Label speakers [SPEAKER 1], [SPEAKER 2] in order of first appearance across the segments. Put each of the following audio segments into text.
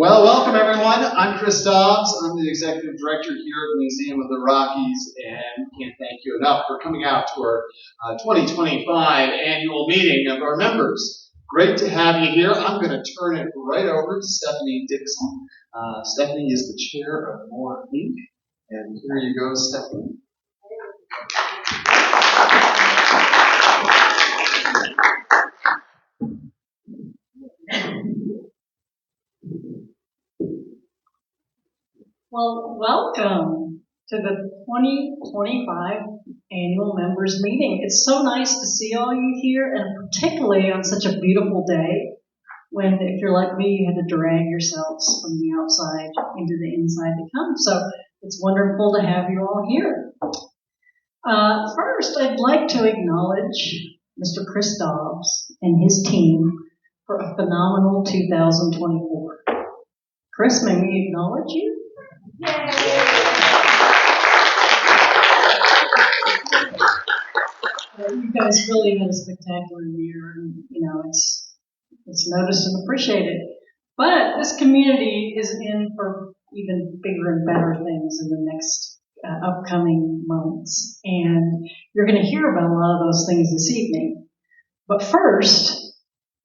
[SPEAKER 1] Well, welcome everyone. I'm Chris Dobbs. I'm the Executive Director here at the Museum of the Rockies, and can't thank you enough for coming out to our 2025 annual meeting of our members. Great to have you here. I'm going to turn it right over to Stephanie Dixon. Stephanie is the chair of More Inc. And here you go, Stephanie.
[SPEAKER 2] Well, welcome to the 2025 annual members meeting. It's so nice to see all you here, and particularly on such a beautiful day when, if you're like me, you had to drag yourselves from the outside into the inside to come. So it's wonderful to have you all here. First, I'd like to acknowledge Mr. Chris Dobbs and his team for a phenomenal 2024. Chris, may we acknowledge you? Yay! You guys really had a spectacular year, and it's noticed and appreciated. But this community is in for even bigger and better things in the next upcoming months, and you're going to hear about a lot of those things this evening. But first,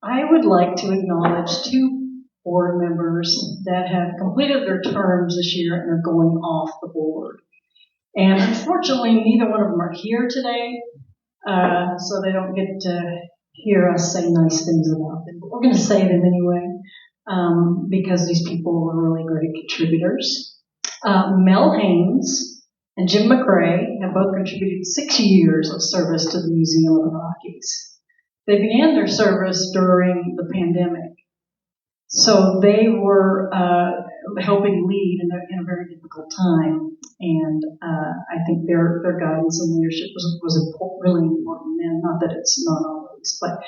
[SPEAKER 2] I would like to acknowledge two board members that have completed their terms this year and are going off the board. And unfortunately, neither one of them are here today, so they don't get to hear us say nice things about them. But we're going to say them anyway, because these people were really great contributors. Mel Haynes and Jim McCrae have both contributed 6 years of service to the Museum of the Rockies. They began their service during the pandemic. So they were helping lead in a very difficult time, and I think their guidance and leadership was really important. And not that it's not always, but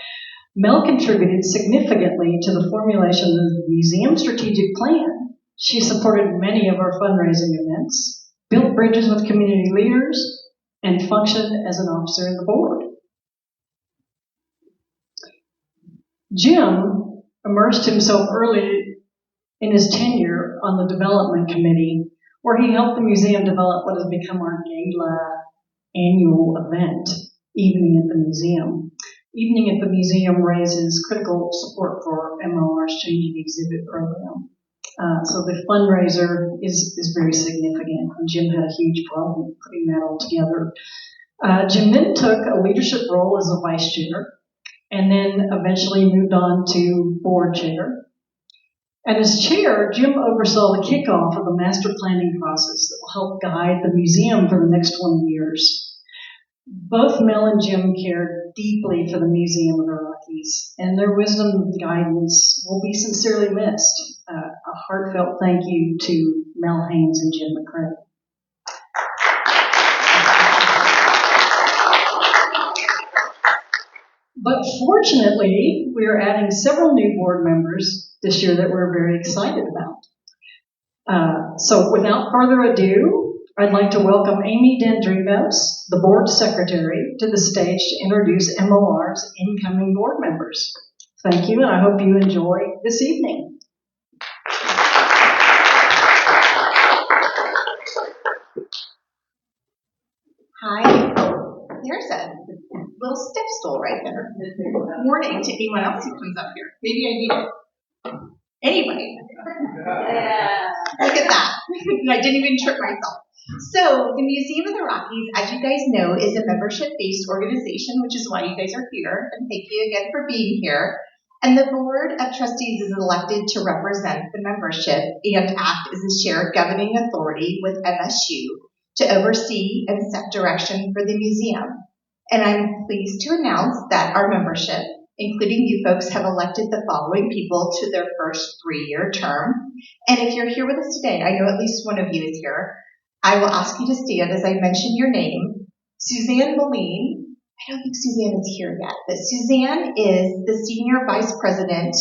[SPEAKER 2] Mel contributed significantly to the formulation of the museum strategic plan. She supported many of our fundraising events, built bridges with community leaders, and functioned as an officer in the board. Jim immersed himself early in his tenure on the development committee, where he helped the museum develop what has become our gala annual event, Evening at the Museum. Evening at the Museum raises critical support for MOR's Changing Exhibit program. So the fundraiser is very significant, and Jim had a huge problem putting that all together. Jim then took a leadership role as a vice chair, and then eventually moved on to board chair. And as chair, Jim oversaw the kickoff of the master planning process that will help guide the museum for the next 20 years. Both Mel and Jim cared deeply for the Museum of the Rockies, and their wisdom and guidance will be sincerely missed. A heartfelt thank you to Mel Haynes and Jim McCrae. But fortunately, we are adding several new board members this year that we're very excited about. So without further ado, I'd like to welcome Amy Dendrivos, the board secretary, to the stage to introduce MOR's incoming board members. Thank you, and I hope you enjoy this evening.
[SPEAKER 3] Hi. There's a little step stool right there. Warning to anyone else who comes up here. Maybe I need it. Anyway. Look at that. I didn't even trip myself. So the Museum of the Rockies, as you guys know, is a membership-based organization, which is why you guys are here. And thank you again for being here. And the Board of Trustees is elected to represent the membership and act as a shared governing authority with MSU to oversee and set direction for the museum. And I'm pleased to announce that our membership, including you folks, have elected the following people to their first 3-year term. And if you're here with us today, I know at least one of you is here, I will ask you to stand as I mention your name. Suzanne Moline. I don't think Suzanne is here yet, but Suzanne is the Senior Vice President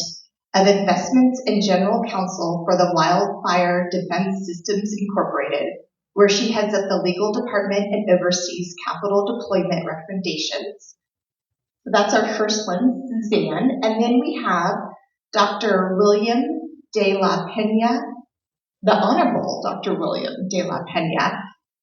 [SPEAKER 3] of Investments and General Counsel for the Wildfire Defense Systems Incorporated, where she heads up the legal department and oversees capital deployment recommendations. So that's our first one, Suzanne. And then we have Dr. William de la Pena, the Honorable Dr. William de la Pena.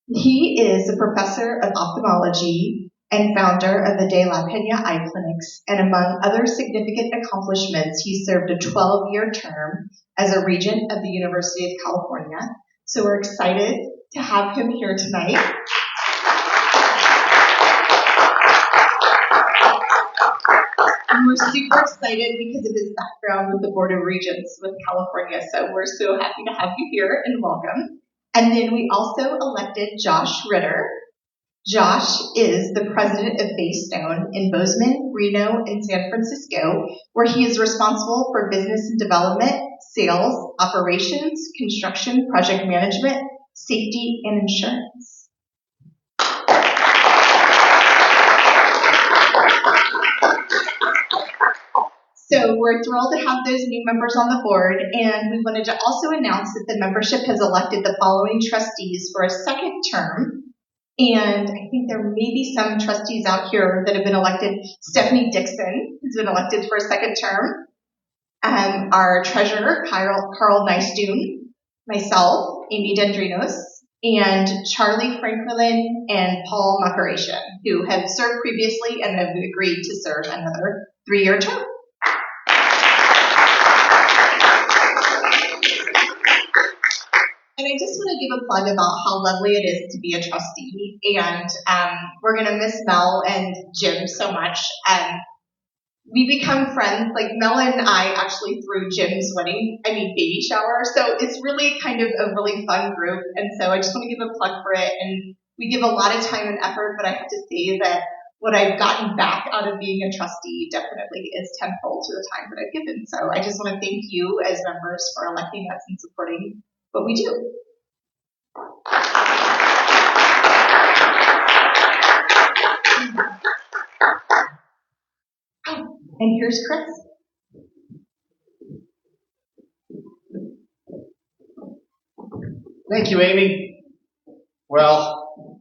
[SPEAKER 3] He is a professor of ophthalmology and founder of the De La Pena Eye Clinics, and among other significant accomplishments, he served a 12-year term as a regent of the University of California. So we're excited to have him here tonight. And we're super excited because of his background with the Board of Regents with California. So we're so happy to have you here and welcome. And then we also elected Josh Ritter. Josh is the president of Baystone in Bozeman, Reno, and San Francisco, where he is responsible for business and development, sales, operations, construction, project management, safety, and insurance. So we're thrilled to have those new members on the board, and we wanted to also announce that the membership has elected the following trustees for a second term. And I think there may be some trustees out here that have been elected. Stephanie Dixon has been elected for a second term. Our treasurer, Carl Nystuen, myself, Amy Dendrinos, and Charlie Franklin and Paul Macaration, who have served previously and have agreed to serve another 3-year term. And I just want to give a plug about how lovely it is to be a trustee. And we're going to miss Mel and Jim so much. We become friends. Like Mel and I actually threw Jim's baby shower. So it's really kind of a really fun group. And so I just want to give a plug for it. And we give a lot of time and effort, but I have to say that what I've gotten back out of being a trustee definitely is tenfold to the time that I've given. So I just want to thank you as members for electing us and supporting what we do. And here's Chris.
[SPEAKER 1] Thank you, Amy. Well,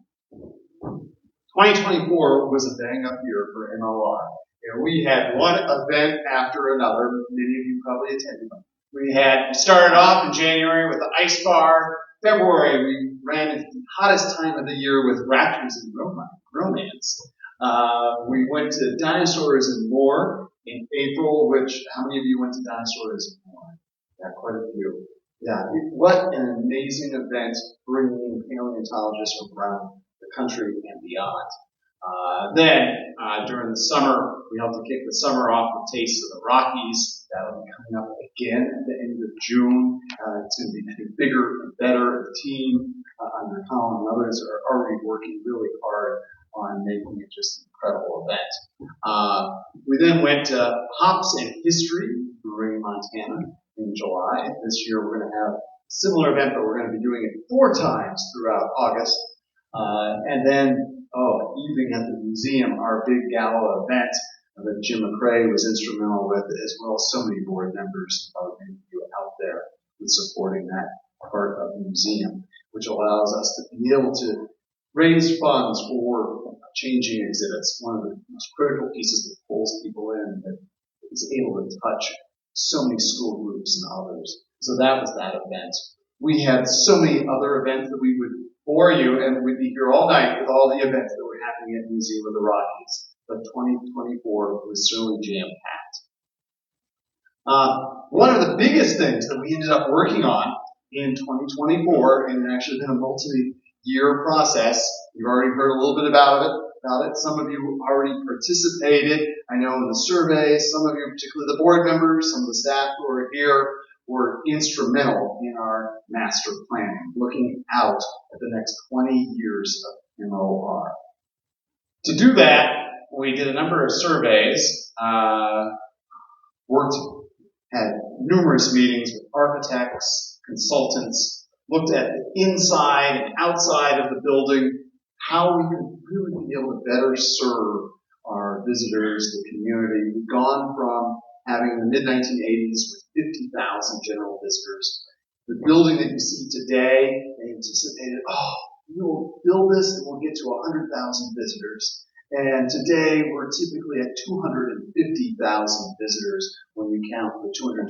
[SPEAKER 1] 2024 was a bang-up year for MLR. And we had one event after another. Many of you probably attended them. We started off in January with the Ice Bar. February, we ran into the hottest time of the year with Raptors and Romance. We went to Dinosaurs and More in April, which, how many of you went to Dinosaurs and More? Yeah, quite a few. Yeah, what an amazing event bringing paleontologists from around the country and beyond. Then, during the summer, we helped to kick the summer off with Taste of the Rockies. That'll be coming up again at the end of June. It's going to be, I think, bigger and better. The team under Colin and others are already working really hard on making it just an incredible event. We then went to Hops and History in Ring, Montana in July. This year we're going to have a similar event, but we're going to be doing it 4 times throughout August. And then Evening at the Museum, our big gala event that Jim McCrae was instrumental with, as well as so many board members of you out there with supporting that part of the museum, which allows us to be able to raise funds for changing exhibits. One of the most critical pieces that pulls people in, that is able to touch so many school groups and others. So that was that event. We had so many other events that we would bore you, and we'd be here all night with all the events that were happening at the Museum of the Rockies. But 2024 was certainly jam-packed. One of the biggest things that we ended up working on in 2024, and it actually been a multi-year process, you've already heard a little bit about it. Some of you already participated, I know, in the surveys. Some of you, particularly the board members, some of the staff who are here, were instrumental in our master planning, looking out at the next 20 years of MOR. To do that, we did a number of surveys, had numerous meetings with architects, consultants, looked at the inside and outside of the building, how we could really be able to better serve our visitors, the community. We've gone from having in the mid-1980s with 50,000 general visitors. The building that you see today, they anticipated, we will build this and we'll get to 100,000 visitors. And today we're typically at 250,000 visitors when you count the 224,000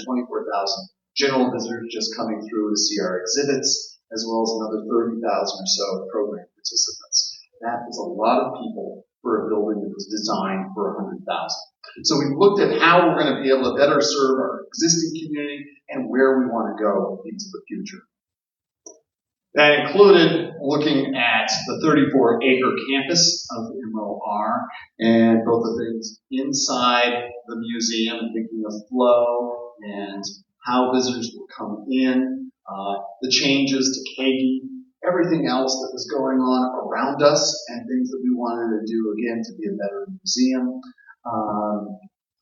[SPEAKER 1] general visitors just coming through to see our exhibits, as well as another 30,000 or so program participants. That is a lot of people for a building that was designed for 100,000. So we looked at how we're going to be able to better serve our existing community and where we want to go into the future. That included looking at the 34-acre campus of MOR and both the things inside the museum and thinking of flow and how visitors will come in, the changes to Kagi, everything else that was going on around us and things that we wanted to do again to be a better museum.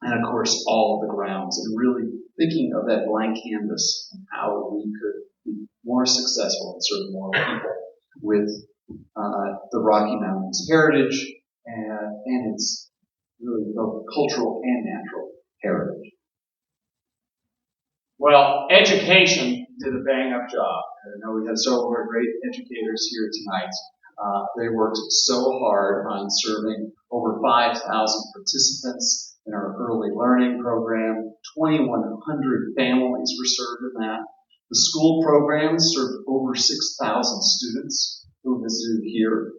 [SPEAKER 1] And of course, all of the grounds, and really thinking of that blank canvas and how we could be more successful and serve more people with the Rocky Mountains heritage and its really both cultural and natural heritage. Well, education did a bang-up job. I know we have several of our great educators here tonight. They worked so hard on serving over 5,000 participants in our early learning program. 2,100 families were served in that. The school programs served over 6,000 students who visited here.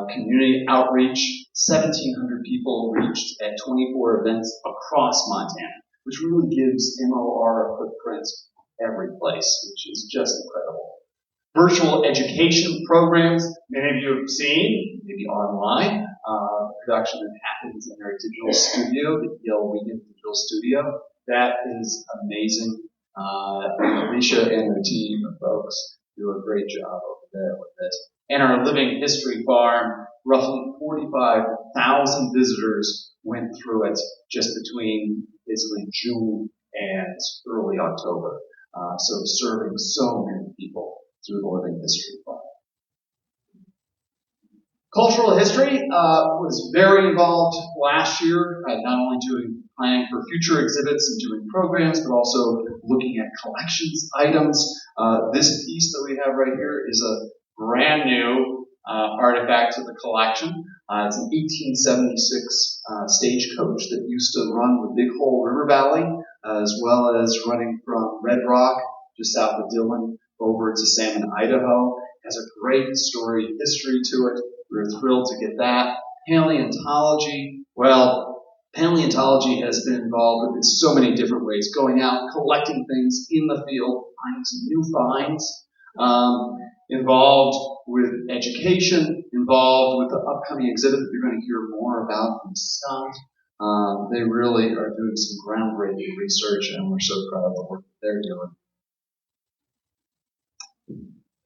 [SPEAKER 1] Community outreach, 1,700 people reached at 24 events across Montana, which really gives MOR a footprint every place, which is just incredible. Virtual education programs, many of you have seen, maybe online, production that happens in our digital studio, the Yale Weekend Digital Studio. That is amazing. Alicia and her team of folks do a great job over there with it. And our Living History Farm, roughly 45,000 visitors went through it just between basically June and early October. So serving so many people through the Living History Farm. Cultural history was very involved last year, not only planning for future exhibits and doing programs, but also looking at collections items. This piece that we have right here is a brand new artifact to the collection. It's an 1876 stagecoach that used to run the Big Hole River Valley, as well as running from Red Rock, just south of Dillon, over to Salmon, Idaho. It has a great storied history to it. We're thrilled to get that. Paleontology, well, paleontology has been involved in so many different ways, going out, collecting things in the field, finding some new finds, involved with education, involved with the upcoming exhibit that you're going to hear more about from Scott. They really are doing some groundbreaking research, and we're so proud of the work that they're doing.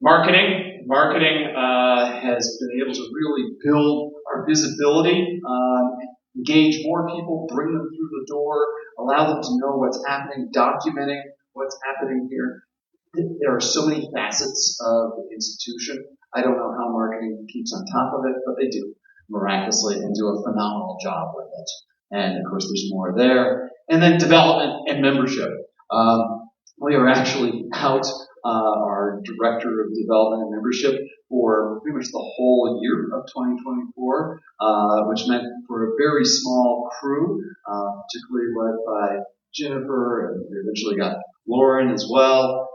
[SPEAKER 1] Marketing has been able to really build our visibility, engage more people, bring them through the door, allow them to know what's happening, documenting what's happening here. There are so many facets of the institution. I don't know how marketing keeps on top of it, but they do miraculously and do a phenomenal job with it. And of course, there's more there. And then development and membership. We are actually out our Director of Development and Membership for pretty much the whole year of 2024, which meant for a very small crew, particularly led by Jennifer, and we eventually got Lauren as well.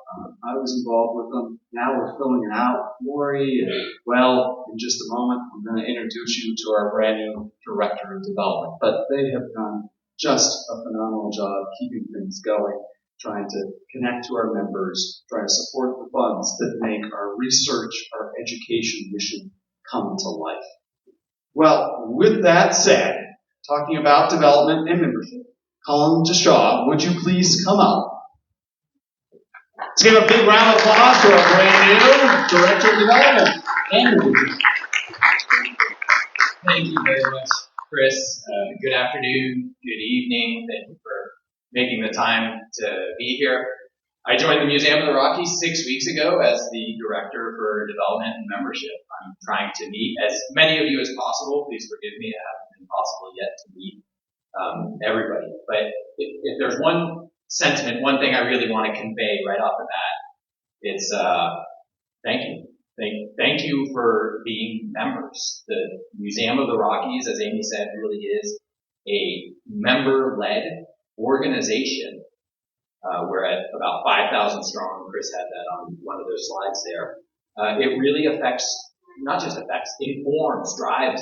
[SPEAKER 1] I was involved with them. Now we're filling it out. Lori, and well, in just a moment, I'm going to introduce you to our brand new Director of Development. But they have done just a phenomenal job keeping things going, trying to connect to our members, trying to support the funds that make our research, our education mission come to life. Well, with that said, talking about development and membership, Colin Deshaw, would you please come up? Let's give a big round of applause to our brand new Director of Development and Membership.
[SPEAKER 4] Thank you very much, Chris. Good afternoon, good evening. Thank you for making the time to be here. I joined the Museum of the Rockies 6 weeks ago as the Director for Development and Membership. I'm trying to meet as many of you as possible. Please forgive me, it hasn't been possible yet to meet everybody. But if there's one sentiment, one thing I really want to convey right off the bat, it's thank you. Thank you for being members. The Museum of the Rockies, as Amy said, really is a member-led organization. We're at about 5,000 strong. Chris had that on one of those slides there. It really affects, not just affects, informs, drives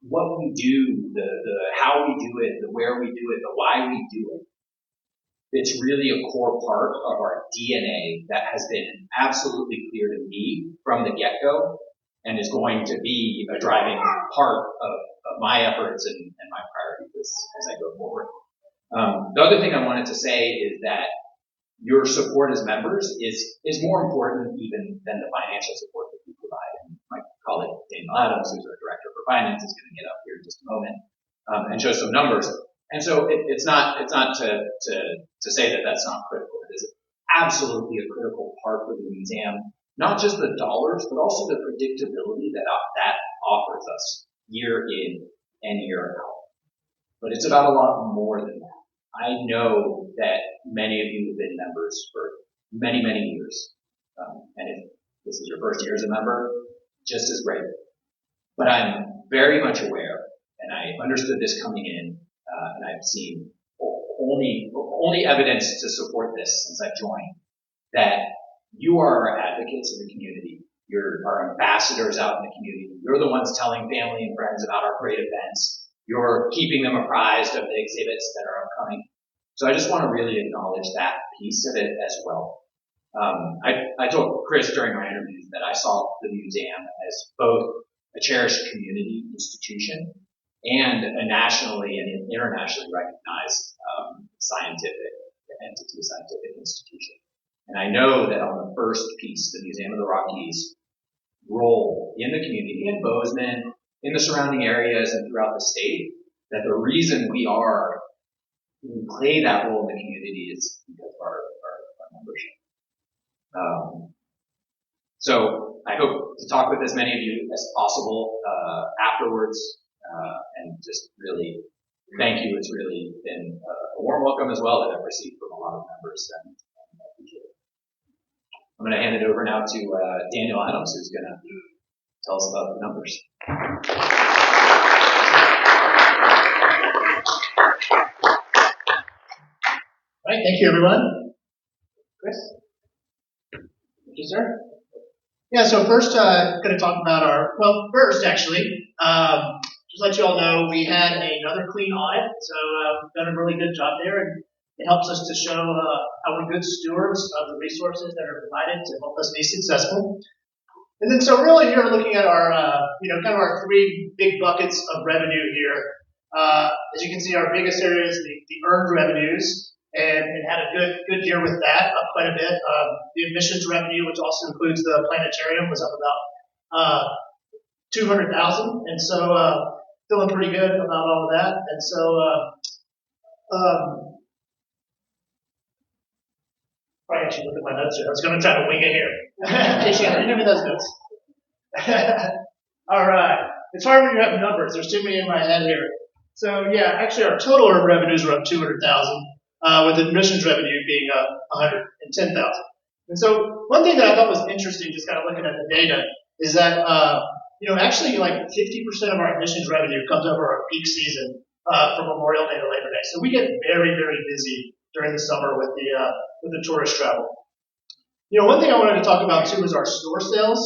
[SPEAKER 4] what we do, the how we do it, the where we do it, the why we do it. It's really a core part of our DNA that has been absolutely clear to me from the get-go and is going to be a driving part of my efforts and my priorities as I go forward. The other thing I wanted to say is that your support as members is more important even than the financial support that we provide. And my colleague Daniel Adams, who's our director for finance, is going to get up here in just a moment and show some numbers. And so it's not to say that that's not critical. It is absolutely a critical part for the museum, not just the dollars, but also the predictability that offers us year in and year out. But it's about a lot more than that. I know that many of you have been members for many, many years. And if this is your first year as a member, just as great. But I'm very much aware, and I understood this coming in, and I've seen only evidence to support this since I've joined, that you are our advocates in the community. You're our ambassadors out in the community. You're the ones telling family and friends about our great events. You're keeping them apprised of the exhibits that are upcoming. So I just want to really acknowledge that piece of it as well. I told Chris during my interviews that I saw the museum as both a cherished community institution and a nationally and internationally recognized scientific entity, scientific institution. And I know that on the first piece, the Museum of the Rockies' role in the community, in Bozeman, in the surrounding areas and throughout the state, that the reason we play that role in the community is because of our membership. So I hope to talk with as many of you as possible afterwards, and just really thank you. It's really been a warm welcome as well that I've received from a lot of members, and I appreciate it. I'm going to hand it over now to Daniel Adams, who's going to tell us about the numbers.
[SPEAKER 5] All right, thank you, everyone. Chris? Thank you, sir. Yeah, so first, going to talk about first, actually, just let you all know, we had another clean audit, so we've done a really good job there, and it helps us to show how we're good stewards of the resources that are provided to help us be successful. And then, so really, you're looking at our, kind of our three big buckets of revenue here. As you can see, our biggest area is the earned revenues. And had a good year with that, up quite a bit. The admissions revenue, which also includes the planetarium, was up about $200,000, and so feeling pretty good about all of that. And so probably actually look at my notes here. I was going to try to wing it here. In case you got any of those notes. All right. It's hard when you have numbers. There's too many in my head here. So yeah, actually our total earned revenues were up $200,000. With admissions revenue being $110,000. And so one thing that I thought was interesting, just kind of looking at the data, is that actually like 50% of our admissions revenue comes over our peak season from Memorial Day to Labor Day. So we get very, very busy during the summer with the tourist travel. One thing I wanted to talk about too is our store sales.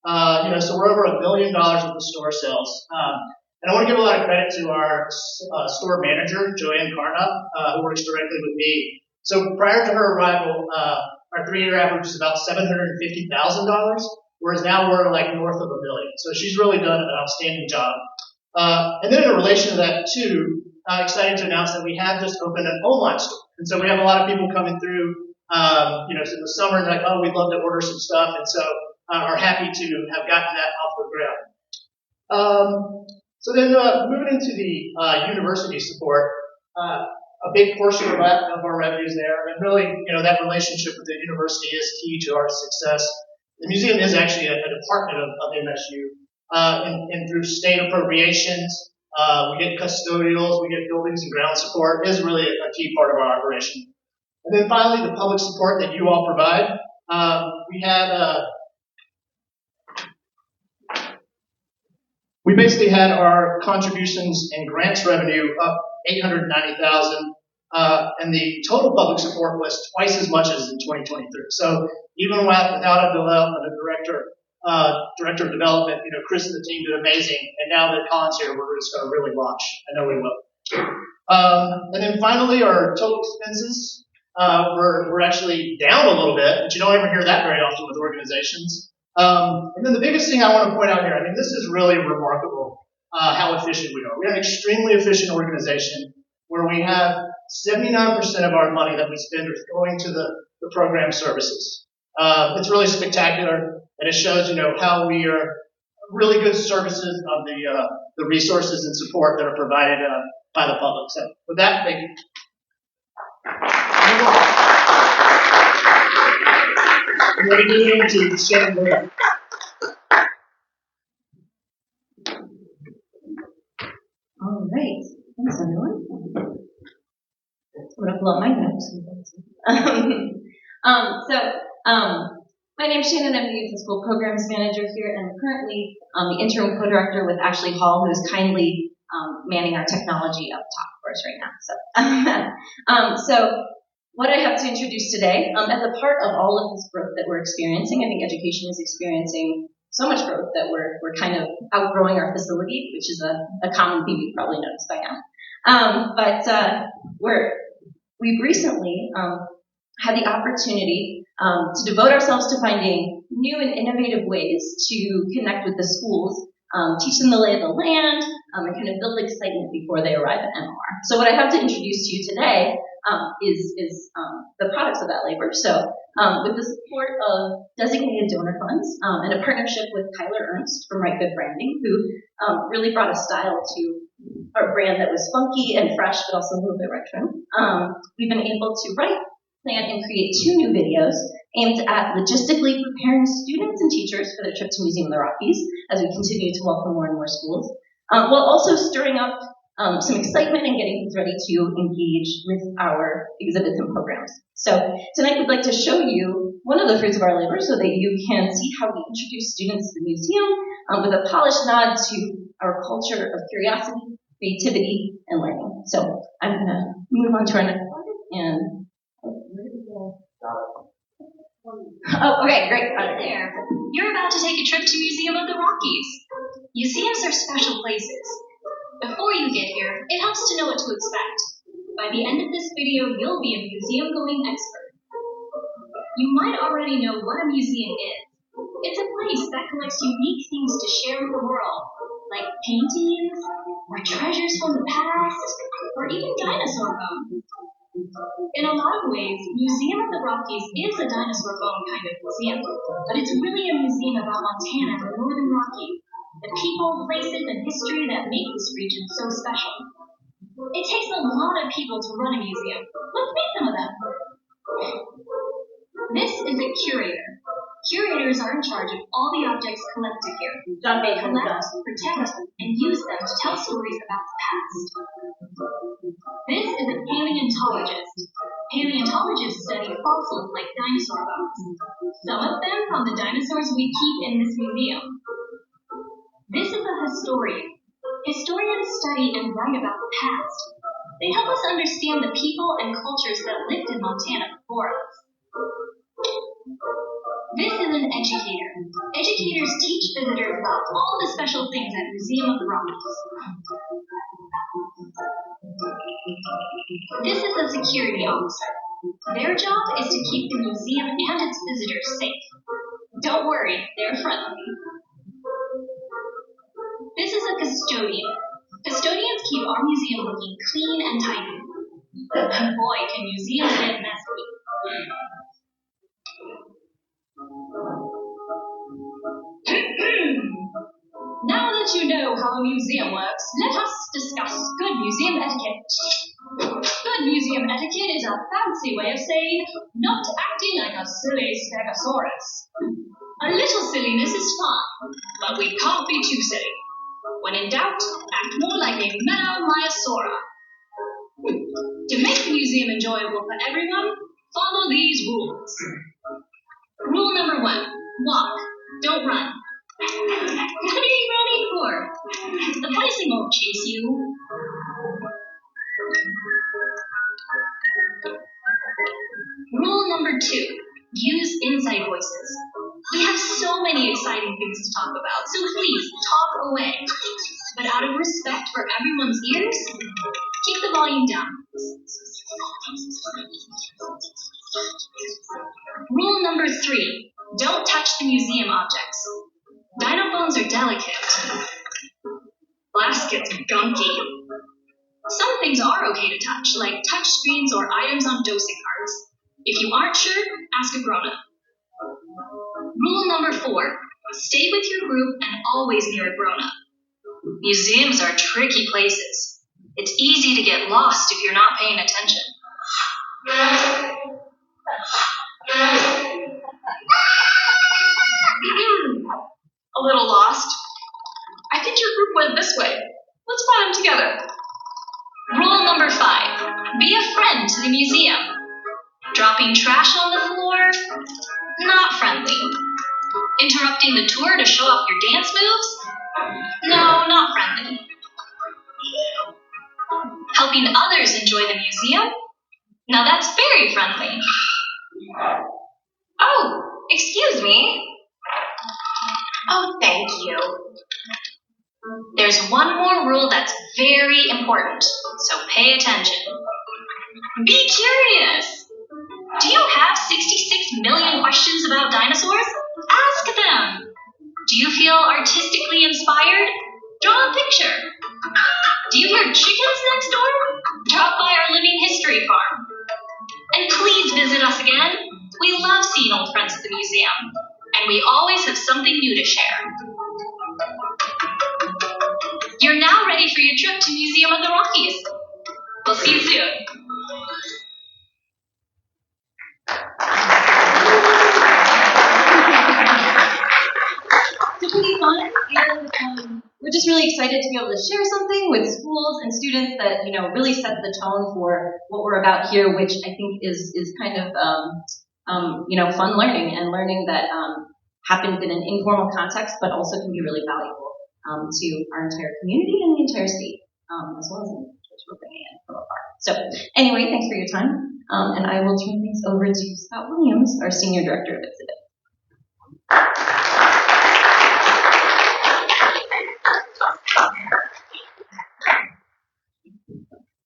[SPEAKER 5] So we're over $1 million with the store sales. And I want to give a lot of credit to our store manager, Joanne Carnop, who works directly with me. So prior to her arrival, our 3-year average is about $750,000, whereas now we're like north of $1 million. So she's really done an outstanding job. And then in relation to that too, I'm excited to announce that we have just opened an online store. And so we have a lot of people coming through, in the summer, and like, oh, we'd love to order some stuff. And so are happy to have gotten that off the ground. So then moving into the university support, a big portion of our revenues there, and really, that relationship with the university is key to our success. The museum is actually a department of MSU, and through state appropriations, we get custodials, we get buildings and ground support. It is really a key part of our operation. And then finally, the public support that you all provide. We basically had our contributions and grants revenue up $890,000, and the total public support was twice as much as in 2023. So even without a development, director of development, Chris and the team did amazing. And now that Colin's here, we're just going to really launch. I know we will. And then finally, our total expenses were actually down a little bit, but you don't ever hear that very often with organizations. And then the biggest thing I want to point out here, I mean, this is really remarkable how efficient we are. We're an extremely efficient organization where we have 79% of our money that we spend is going to the program services. It's really spectacular, and it shows, how we are really good services of the resources and support that are provided by the public. So with that, thank you. I'm going to move into Shannon.
[SPEAKER 6] All right. Thanks, everyone. I'm going to pull up my notes. My name is Shannon. I'm the Youth and School Programs Manager here, and currently the interim co-director with Ashley Hall, who is kindly manning our technology up top for us right now. So what I have to introduce today, as a part of all of this growth that we're experiencing, I think education is experiencing so much growth that we're kind of outgrowing our facility, which is a common theme you've probably noticed by now. We've recently had the opportunity to devote ourselves to finding new and innovative ways to connect with the schools, teach them the lay of the land, and kind of build excitement before they arrive at MR. So what I have to introduce to you today is the products of that labor. So with the support of designated donor funds and a partnership with Tyler Ernst from Right Good Branding, who really brought a style to our brand that was funky and fresh, but also a little bit retro. We've been able to write, plan, and create 2 new videos aimed at logistically preparing students and teachers for their trip to Museum of the Rockies as we continue to welcome more and more schools, while also stirring up some excitement and getting things ready to engage with our exhibits and programs. So tonight we'd like to show you one of the fruits of our labor so that you can see how we introduce students to the museum with a polished nod to our culture of curiosity, creativity, and learning. So I'm going to move on to our next slide. And okay, great.
[SPEAKER 7] Right there. You're about to take a trip to Museum of the Rockies. Museums are special places. Before you get here, it helps to know what to expect. By the end of this video, you'll be a museum-going expert. You might already know what a museum is. It's a place that collects unique things to share with the world, like paintings, or treasures from the past, or even dinosaur bones. In a lot of ways, Museum of the Rockies is a dinosaur bone kind of museum, but it's really a museum about Montana and the Northern Rockies, the people, places, and history that make this region so special. It takes a lot of people to run a museum. Let's meet some of them. This is a curator. Curators are in charge of all the objects collected here. They collect, protect, and use them to tell stories about the past. This is a paleontologist. Paleontologists study fossils like dinosaur bones. Some of them from the dinosaurs we keep in this museum. This is a historian. Historians study and write about the past. They help us understand the people and cultures that lived in Montana before us. This is an educator. Educators teach visitors about all the special things at Museum of the Rockies. This is a security officer. Their job is to keep the museum and its visitors safe. Don't worry, they're friendly. This is a custodian. Custodians keep our museum looking clean and tidy. And boy, can museums get messy. Now that you know how a museum works, let us discuss good museum etiquette. Good museum etiquette is a fancy way of saying not acting like a silly stegosaurus. A little silliness is fine, but we can't be too silly. When in doubt, act more like a mellow myosaura. To make the museum enjoyable for everyone, follow these rules. Rule number 1, walk, don't run. What are you running for? The policing won't chase you. Rule number 2, use inside voices. We have so many exciting things to talk about, so please talk away. But out of respect for everyone's ears, keep the volume down. Rule number 3, don't touch the museum objects. Dino bones are delicate. Glass gets gunky. Some things are okay to touch, like touch screens or items on dosing cards. If you aren't sure, ask a grown-up. Rule number 4, stay with your group and always near a grown-up. Museums are tricky places. It's easy to get lost if you're not paying attention. A little lost. I think your group went this way. Let's find them together. Rule number 5, be a friend to the museum. Dropping trash on the floor? Not friendly. Interrupting the tour to show off your dance moves? No, not friendly. Helping others enjoy the museum? Now that's very friendly. Oh, excuse me.
[SPEAKER 3] Oh, thank you.
[SPEAKER 7] There's one more rule that's very important, so pay attention. Be curious. Do you have 66 million questions about dinosaurs? Ask them. Do you feel artistically inspired? Draw a picture. Do you hear chickens next door? Drop by our living history farm. And please visit us again. We love seeing old friends at the museum, and we always have something new to share. You're now ready for your trip to Museum of the Rockies. We'll see you soon.
[SPEAKER 6] So pretty fun, and we're just really excited to be able to share something with schools and students that really set the tone for what we're about here, which I think is kind of fun learning and learning that happens in an informal context, but also can be really valuable to our entire community and the entire state, as well as which we're bringing in from afar. So anyway, thanks for your time, and I will turn things over to Scott Williams, our Senior Director of Exhibit.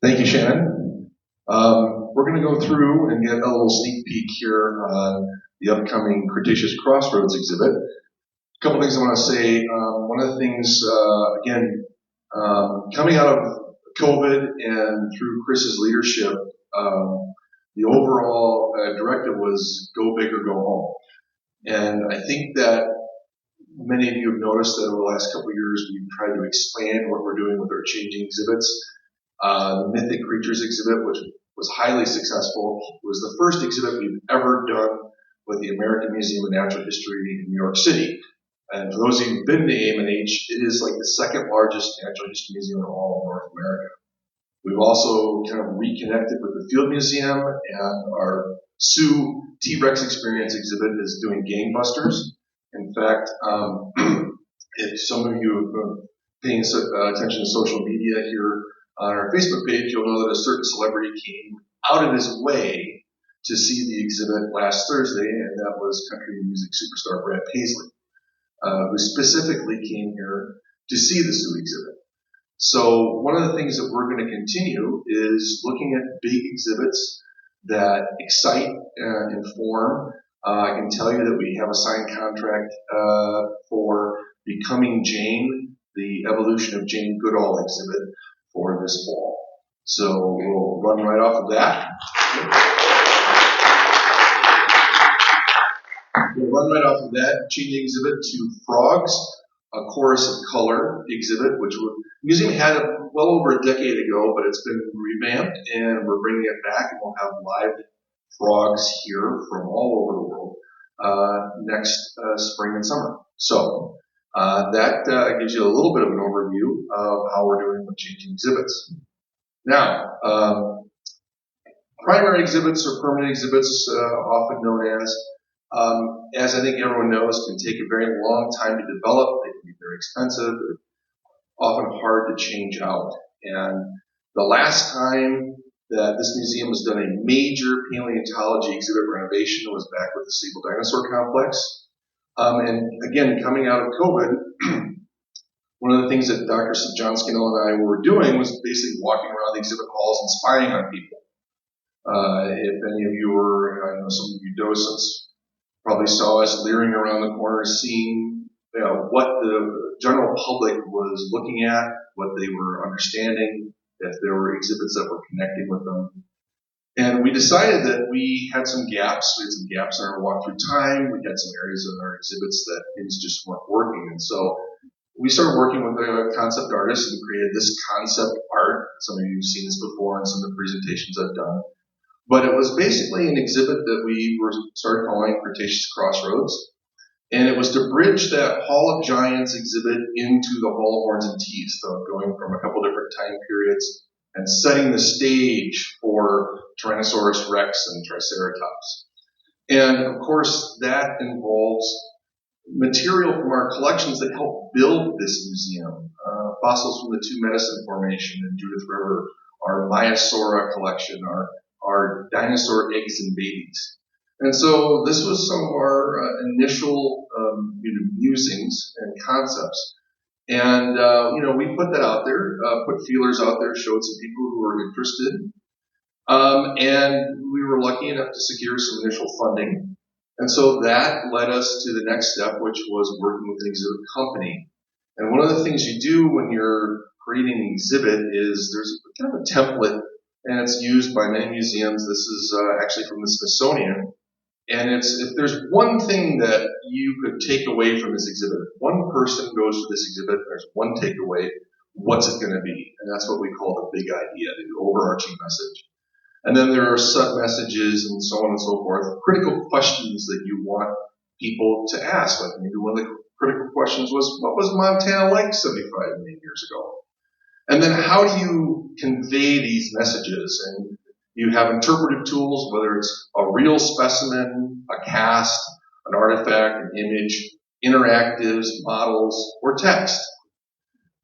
[SPEAKER 8] Thank you, Shannon. We're going to go through and get a little sneak peek here on the upcoming Cretaceous Crossroads exhibit. A couple things I want to say. One of the things, again, coming out of COVID and through Chris's leadership, the overall directive was go big or go home. And I think that many of you have noticed that over the last couple of years, we've tried to expand what we're doing with our changing exhibits. The Mythic Creatures exhibit, which was highly successful, was the first exhibit we've ever done with the American Museum of Natural History in New York City. And for those of you who've been to AMNH, it is like the second largest natural history museum in all of North America. We've also kind of reconnected with the Field Museum, and our Sioux T-Rex Experience exhibit is doing gangbusters. In fact, if some of you have been paying attention to social media here on our Facebook page, you'll know that a certain celebrity came out of his way to see the exhibit last Thursday, and that was country music superstar Brad Paisley, who specifically came here to see the Sioux exhibit. So one of the things that we're going to continue is looking at big exhibits that excite and inform. I can tell you that we have a signed contract for Becoming Jane, the Evolution of Jane Goodall exhibit for this fall. So we'll run right off of that. We'll run right off of that, changing exhibit to Frogs, a Chorus of Color exhibit, which the museum had well over a decade ago, but it's been revamped, and we're bringing it back, and we'll have live frogs here from all over the world next spring and summer. So that gives you a little bit of an overview of how we're doing with changing exhibits. Now, primary exhibits or permanent exhibits, often known as I think everyone knows, can take a very long time to develop. They can be very expensive. They're often hard to change out. And the last time that this museum has done a major paleontology exhibit renovation. It was back with the Siegel Dinosaur Complex. And again, coming out of COVID, one of the things that Dr. Johnskinell and I were doing was basically walking around the exhibit halls and spying on people. If any of you were, I know some of you docents probably saw us leering around the corners, seeing what the general public was looking at, what they were understanding, if there were exhibits that were connecting with them. And we decided that we had some gaps. We had some gaps in our walk through time. We had some areas in our exhibits that things just weren't working. And so we started working with a concept artist and created this concept art. Some of you have seen this before in some of the presentations I've done. But it was basically an exhibit that we started calling Cretaceous Crossroads. And it was to bridge that Hall of Giants exhibit into the Hall of Horns and Teeth, so going from a couple different time periods and setting the stage for Tyrannosaurus rex and Triceratops. And of course, that involves material from our collections that help build this museum. Fossils from the Two Medicine Formation and Judith River, our Maiasaura collection, our dinosaur eggs and babies. And so this was some of our initial musings and concepts. And, we put that out there, put feelers out there, showed some people who were interested. And we were lucky enough to secure some initial funding. And so that led us to the next step, which was working with an exhibit company. And one of the things you do when you're creating an exhibit is there's kind of a template, and it's used by many museums. This is actually from the Smithsonian. And if there's one thing that you could take away from this exhibit, if one person goes to this exhibit, there's one takeaway, what's it going to be? And that's what we call the big idea, the overarching message. And then there are sub-messages and so on and so forth, critical questions that you want people to ask. Like maybe one of the critical questions was, what was Montana like 75 million years ago? And then how do you convey these messages? And you have interpretive tools, whether it's a real specimen, a cast, an artifact, an image, interactives, models, or text.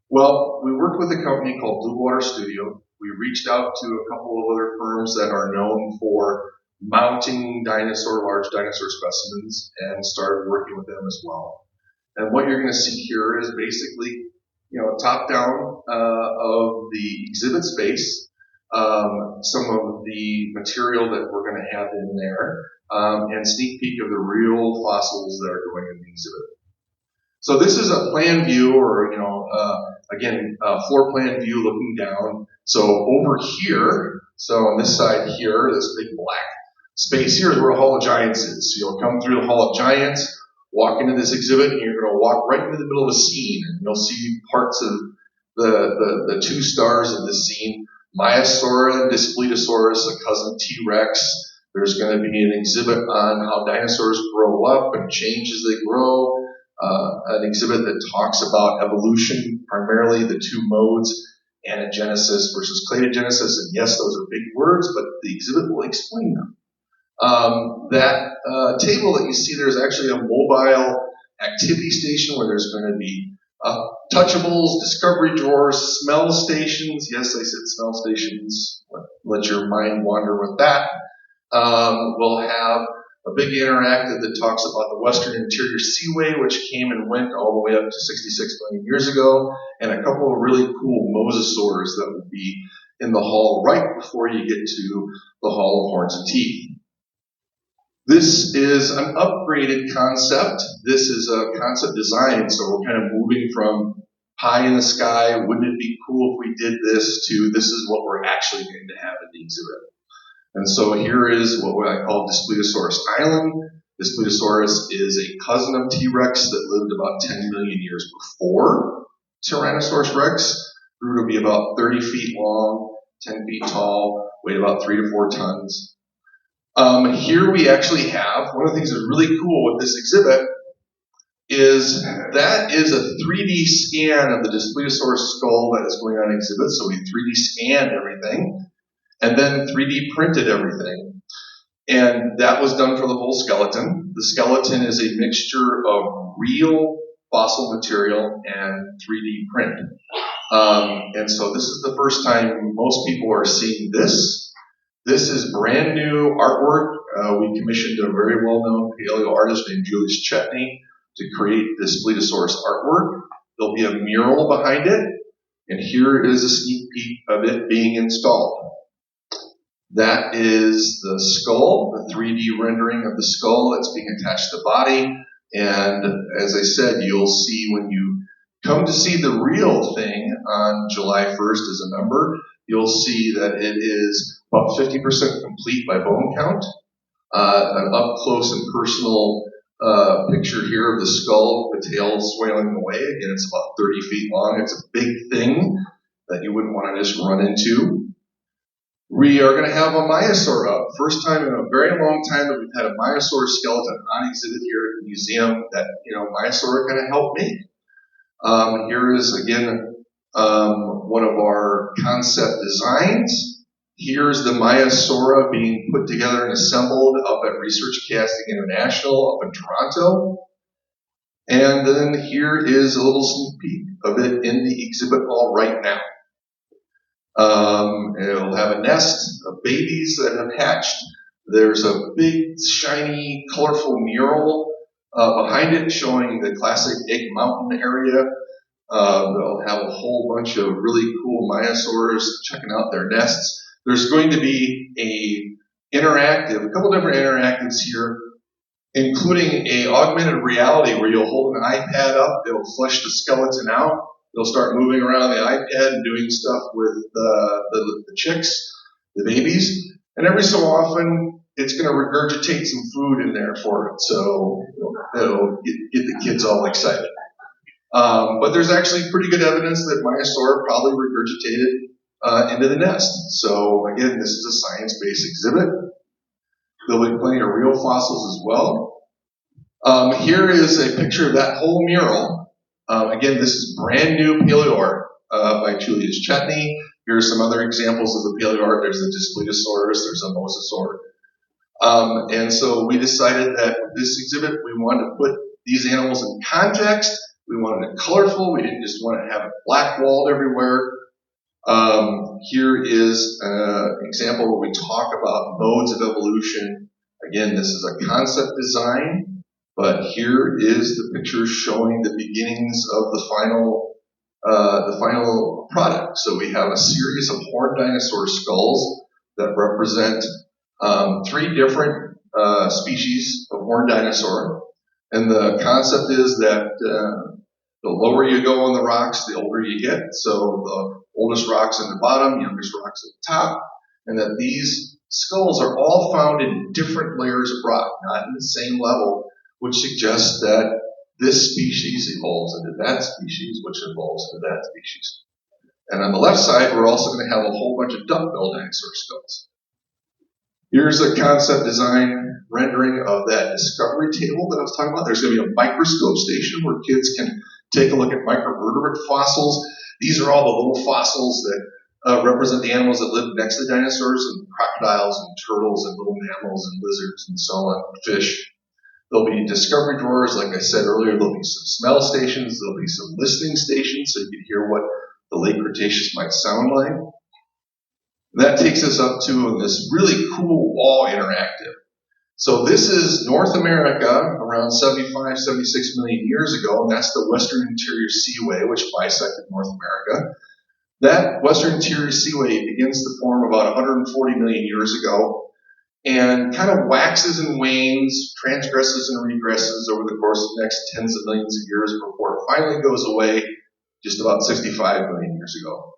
[SPEAKER 8] Well, we worked with a company called Blue Water Studio. We reached out to a couple of other firms that are known for mounting large dinosaur specimens, and started working with them as well. And what you're going to see here is basically, a top-down of the exhibit space, some of the material that we're going to have in there, and sneak peek of the real fossils that are going in the exhibit. So this is a plan view, or again, a floor plan view looking down. So over here, so on this side here, this big black space here is where the Hall of Giants is. So you'll come through the Hall of Giants, walk into this exhibit, and you're going to walk right into the middle of a scene, and you'll see parts of the two stars of the scene. Maiasaura and Displetosaurus, a cousin T-Rex. There's going to be an exhibit on how dinosaurs grow up and change as they grow. An exhibit that talks about evolution, primarily the two modes, anagenesis versus cladogenesis. And yes, those are big words, but the exhibit will explain them. That table that you see there is actually a mobile activity station where there's going to be touchables, discovery drawers, smell stations. Yes, I said smell stations. Let your mind wander with that. We'll have a big interactive that talks about the Western Interior Seaway, which came and went all the way up to 66 million years ago, and a couple of really cool mosasaurs that will be in the hall right before you get to the Hall of Horns and Teeth. This is an upgraded concept. This is a concept design, so we're kind of moving from pie in the sky, wouldn't it be cool if we did this, to this is what we're actually going to have in the exhibit. And so here is what I call Displetosaurus Island. Displetosaurus is a cousin of T-Rex that lived about 10 million years before Tyrannosaurus rex. Grew to be about 30 feet long, 10 feet tall, weighed about 3 to 4 tons. Here we actually have, one of the things that's really cool with this exhibit is that is a 3D scan of the Displetosaurus skull that is going on exhibit. So we 3D scanned everything and then 3D printed everything. And that was done for the whole skeleton. The skeleton is a mixture of real fossil material and 3D print. And so this is the first time most people are seeing this. This is brand new artwork. We commissioned a very well-known paleo artist named Julius Chetney to create this Splendosaurus artwork. There'll be a mural behind it, and here is a sneak peek of it being installed. That is the skull, the 3D rendering of the skull that's being attached to the body. And as I said, you'll see when you come to see the real thing on July 1st as a member, you'll see that it is about 50% complete by bone count. An up close and personal picture here of the skull, the tail swailing away. Again, it's about 30 feet long. It's a big thing that you wouldn't want to just run into. We are going to have a Maiasaur up. First time in a very long time that we've had a Maiasaur skeleton on exhibit here at the museum that, Maiasaur kind of helped make. Here is, again, one of our concept designs. Here's the Maiasaura being put together and assembled up at Research Casting International up in Toronto. And then here is a little sneak peek of it in the exhibit hall right now. It'll have a nest of babies that have hatched. There's a big, shiny, colorful mural behind it showing the classic Egg Mountain area. They'll have a whole bunch of really cool Maiasaurs checking out their nests. There's going to be a couple different interactives here, including a augmented reality where you'll hold an iPad up, it'll flesh the skeleton out, it'll start moving around the iPad and doing stuff with the chicks, the babies, and every so often it's going to regurgitate some food in there for it, so it'll get the kids all excited. But there's actually pretty good evidence that Maiasaur probably regurgitated into the nest. So again, this is a science-based exhibit. There'll be plenty of real fossils as well. Here is a picture of that whole mural. Again, this is brand new paleo art by Julius Chetney. Here are some other examples of the paleo art. There's the Displegosaurus, there's a Mosasaur. And so we decided that with this exhibit, we wanted to put these animals in context. We wanted it colorful. We didn't just want to have it black-walled everywhere. Here is an example where we talk about modes of evolution. Again, this is a concept design, but here is the picture showing the beginnings of the final product. So we have a series of horned dinosaur skulls that represent 3 different species of horned dinosaur. And the concept is that the lower you go on the rocks, the older you get. So the oldest rocks in the bottom, youngest rocks at the top. And that these skulls are all found in different layers of rock, not in the same level, which suggests that this species evolves into that species, which evolves into that species. And on the left side, we're also going to have a whole bunch of duckbill dinosaur skulls. Here's a concept design rendering of that discovery table that I was talking about. There's going to be a microscope station where kids can take a look at microvertebrate fossils. These are all the little fossils that represent the animals that live next to the dinosaurs, and crocodiles and turtles and little mammals and lizards and so on, fish. There'll be discovery drawers, like I said earlier. There'll be some smell stations. There'll be some listening stations so you can hear what the late Cretaceous might sound like. That takes us up to this really cool wall interactive. So this is North America around 75, 76 million years ago, and that's the Western Interior Seaway, which bisected North America. That Western Interior Seaway begins to form about 140 million years ago and kind of waxes and wanes, transgresses and regresses over the course of the next tens of millions of years before it finally goes away just about 65 million years ago.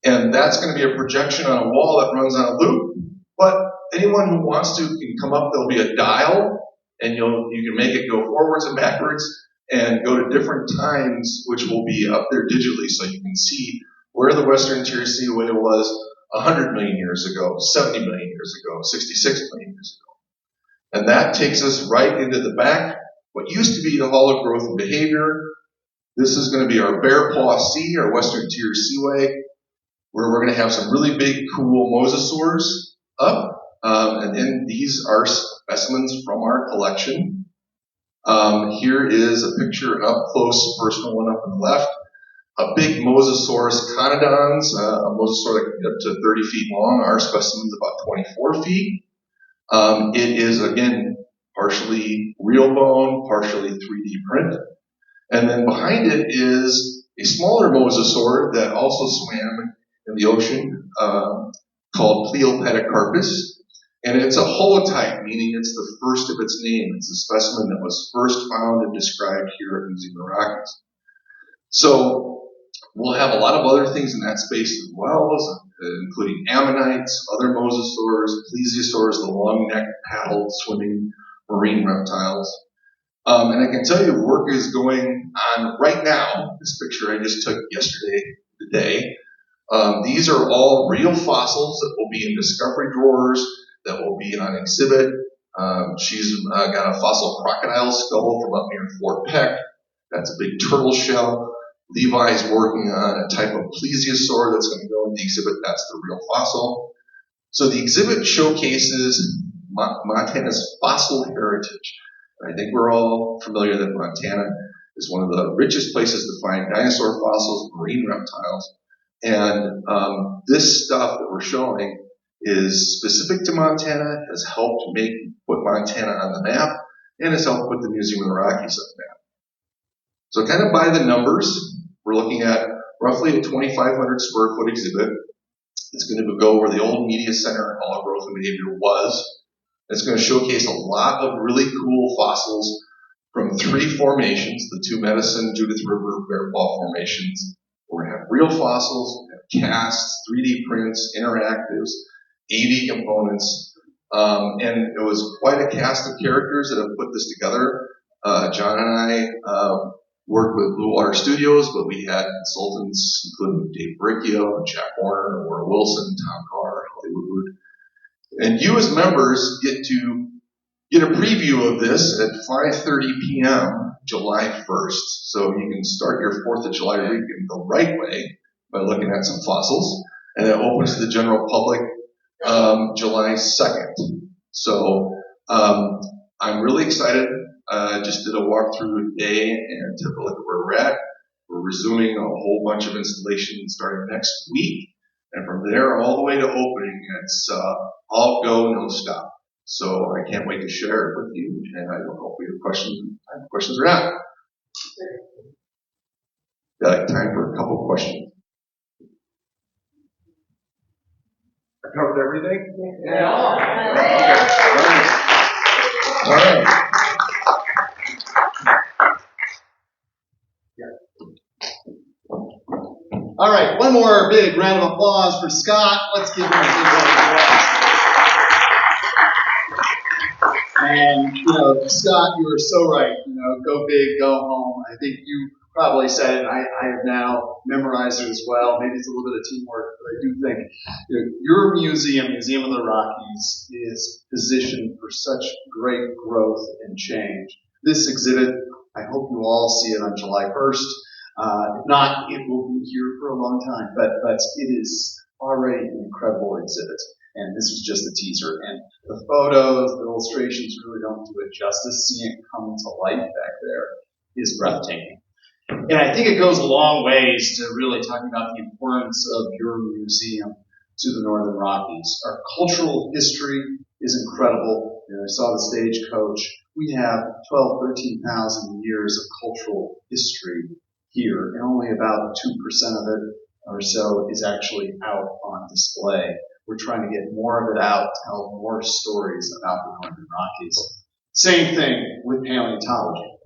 [SPEAKER 8] And that's going to be a projection on a wall that runs on a loop, but anyone who wants to can come up. There'll be a dial, and you can make it go forwards and backwards and go to different times, which will be up there digitally, so you can see where the Western Interior Seaway was 100 million years ago, 70 million years ago, 66 million years ago. And that takes us right into the back, what used to be the Hall of Growth and Behavior. This is going to be our Bear Paw Sea, our Western Interior Seaway, where we're going to have some really big, cool mosasaurs up. And then these are specimens from our collection. Here is a picture, an up-close personal one up on the left, a big Mosasaurus conodons, a mosasaur that can get up to 30 feet long. Our specimen's about 24 feet. It is, again, partially real bone, partially 3D print. And then behind it is a smaller mosasaur that also swam in the ocean called Pleopetacarpus. And it's a holotype, meaning it's the first of its name. It's a specimen that was first found and described here at Museum of the Rockies. So we'll have a lot of other things in that space as well, including ammonites, other mosasaurs, plesiosaurs, the long-necked paddle swimming marine reptiles. And I can tell you work is going on right now. This picture I just took yesterday, today. These are all real fossils that will be in discovery drawers, that will be on exhibit. She's got a fossil crocodile skull from up near Fort Peck. That's a big turtle shell. Levi's working on a type of plesiosaur that's going to go in the exhibit. That's the real fossil. So the exhibit showcases Montana's fossil heritage. I think we're all familiar that Montana is one of the richest places to find dinosaur fossils, marine reptiles. And this stuff that we're showing is specific to Montana, has helped put Montana on the map, and has helped put the Museum of the Rockies on the map. So kind of by the numbers, we're looking at roughly a 2,500 square foot exhibit. It's going to go where the old media center in Hall of Growth and Behavior was. It's going to showcase a lot of really cool fossils from 3 formations, the 2 Medicine, Judith River, Bear Paw formations. We're going to have real fossils, we have casts, 3D prints, interactives, AV components, and it was quite a cast of characters that have put this together. John and I worked with Blue Water Studios, but we had consultants including Dave Bricchio, Jack Warner, Laura Wilson, Tom Carr, Hollywood. And you as members get to get a preview of this at 5:30 p.m. July 1st. So you can start your 4th of July weekend the right way by looking at some fossils. And it opens to the general public July 2nd. So I'm really excited. I just did a walkthrough today and took a look at where we're at. We're resuming a whole bunch of installations starting next week. And from there all the way to opening, it's all go, no stop. So I can't wait to share it with you. And I don't know if we have questions or not. Got time for a couple questions. I covered everything? Yeah. Okay. All right.
[SPEAKER 1] All right, one more big round of applause for Scott. Let's give him a big round of applause. And, Scott, you were so right. Go big, go home. I think you probably said it. I have now memorized it as well. Maybe it's a little bit of teamwork, but I do think your museum, Museum of the Rockies, is positioned for such great growth and change. This exhibit, I hope you all see it on July 1st. If not, it will be here for a long time, but it is already an incredible exhibit. And this was just a teaser. And the photos, the illustrations really don't do it justice. Seeing it come to life back there is breathtaking. And I think it goes a long ways to really talking about the importance of your museum to the Northern Rockies. Our cultural history is incredible. I saw the Stagecoach. We have 13,000 years of cultural history here, and only about 2% of it or so is actually out on display. We're trying to get more of it out, tell more stories about the Northern Rockies. Same thing with paleontology.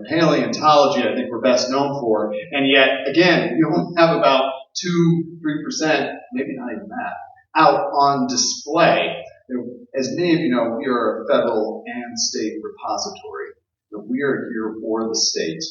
[SPEAKER 1] Paleontology, I think we're best known for, and yet, again, we only have about 2-3%, maybe not even that, out on display. As many of you know, we are a federal and state repository. We are here for the state.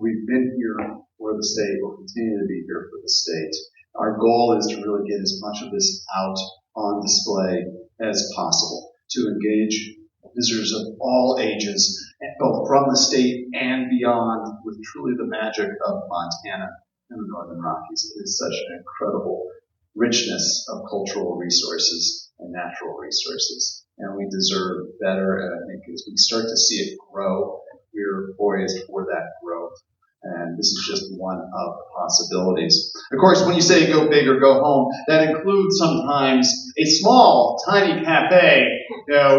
[SPEAKER 1] We've been here for the state. We'll continue to be here for the state. Our goal is to really get as much of this out on display as possible to engage visitors of all ages, both from the state and beyond, with truly the magic of Montana and the Northern Rockies. It is such an incredible richness of cultural resources and natural resources, and we deserve better. And I think as we start to see it grow, we're poised for that growth. And this is just one of the possibilities. Of course, when you say go big or go home, that includes sometimes a small, tiny cafe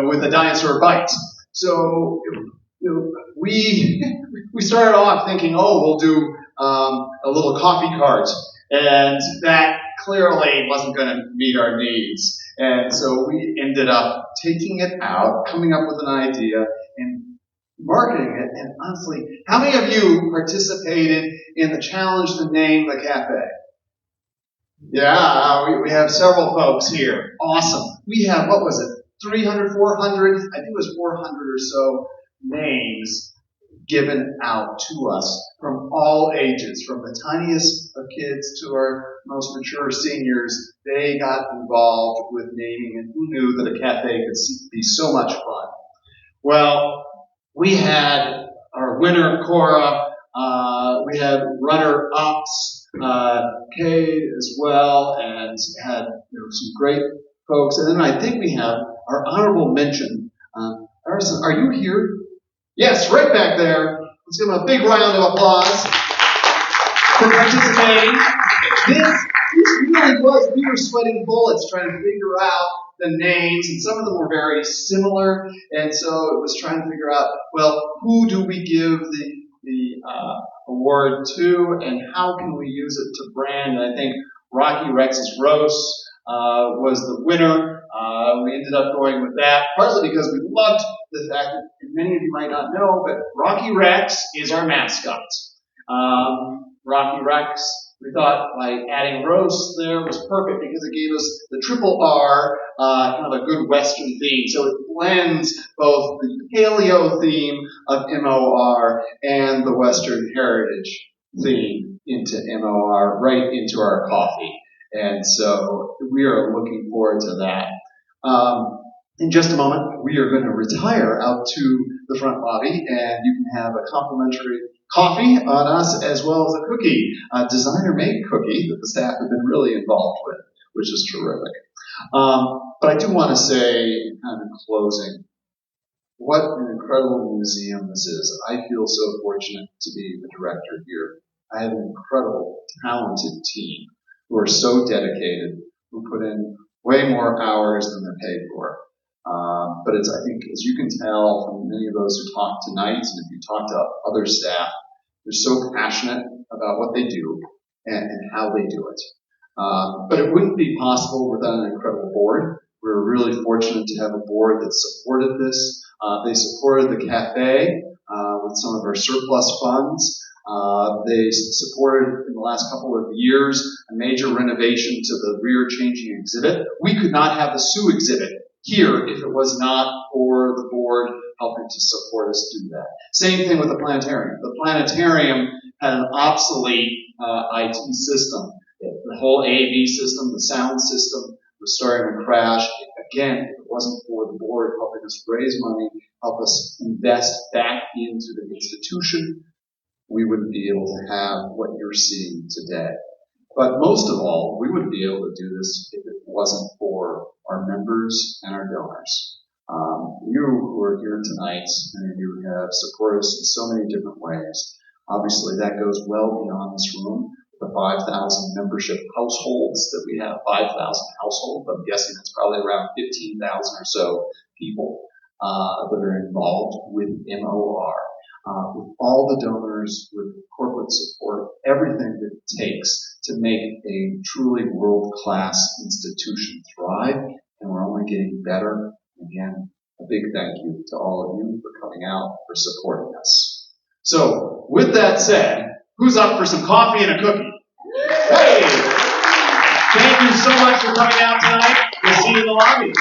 [SPEAKER 1] with a dinosaur bite. So we started off thinking, oh, we'll do a little coffee cart, and that clearly wasn't going to meet our needs. And so we ended up taking it out, coming up with an idea, and marketing it. And honestly, how many of you participated in the challenge to name the cafe? Yeah, we have several folks here. Awesome. We have, what was it, 300, 400? I think it was 400 or so names given out to us from all ages, from the tiniest of kids to our most mature seniors. They got involved with naming, and who knew that a cafe could be so much fun? Well, we had our winner, Cora. We had runner-ups, Kay as well, and had some great folks. And then I think we have our honorable mention. Arison, are you here? Yes, right back there. Let's give him a big round of applause for participating. This really was, we were sweating bullets trying to figure out the names, and some of them were very similar, and so it was trying to figure out, well, who do we give the award to, and how can we use it to brand? And I think Rocky Rex's Roast was the winner. We ended up going with that, partly because we loved the fact that, and many of you might not know, but Rocky Rex is our mascot. Rocky Rex, we thought by adding roast there was perfect because it gave us the triple R, kind of a good Western theme. So it blends both the paleo theme of MOR and the Western heritage theme into MOR, right into our coffee. And so we are looking forward to that. In just a moment, we are going to retire out to the front lobby, and you can have a complimentary coffee on us as well as a cookie, a designer-made cookie that the staff have been really involved with, which is terrific. But I do want to say, kind of in closing, what an incredible museum this is. I feel so fortunate to be the director here. I have an incredible, talented team who are so dedicated, who put in way more hours than they're paid for. But it's, I think, as you can tell from many of those who talked tonight, and if you talk to other staff, they're so passionate about what they do and how they do it. But it wouldn't be possible without an incredible board. We're really fortunate to have a board that supported this. They supported the cafe with some of our surplus funds. They supported in the last couple of years a major renovation to the rear changing exhibit. We could not have the Sioux exhibit here if it was not for the board helping to support us do that. Same thing with the planetarium. The planetarium had an obsolete IT system. The whole AV system, the sound system was starting to crash. Again, if it wasn't for the board helping us raise money, help us invest back into the institution, we wouldn't be able to have what you're seeing today. But most of all, we wouldn't be able to do this if it wasn't for our members and our donors. You who are here tonight, and you have supported us in so many different ways. Obviously, that goes well beyond this room. The 5,000 membership households that we have, 5,000 households. I'm guessing it's probably around 15,000 or so people that are involved with MOR. With all the donors, with corporate support, everything that it takes to make a truly world-class institution thrive, and we're only getting better. Again, a big thank you to all of you for coming out, for supporting us. So, with that said, who's up for some coffee and a cookie? Hey! Thank you so much for coming out tonight. We'll see you in the lobby.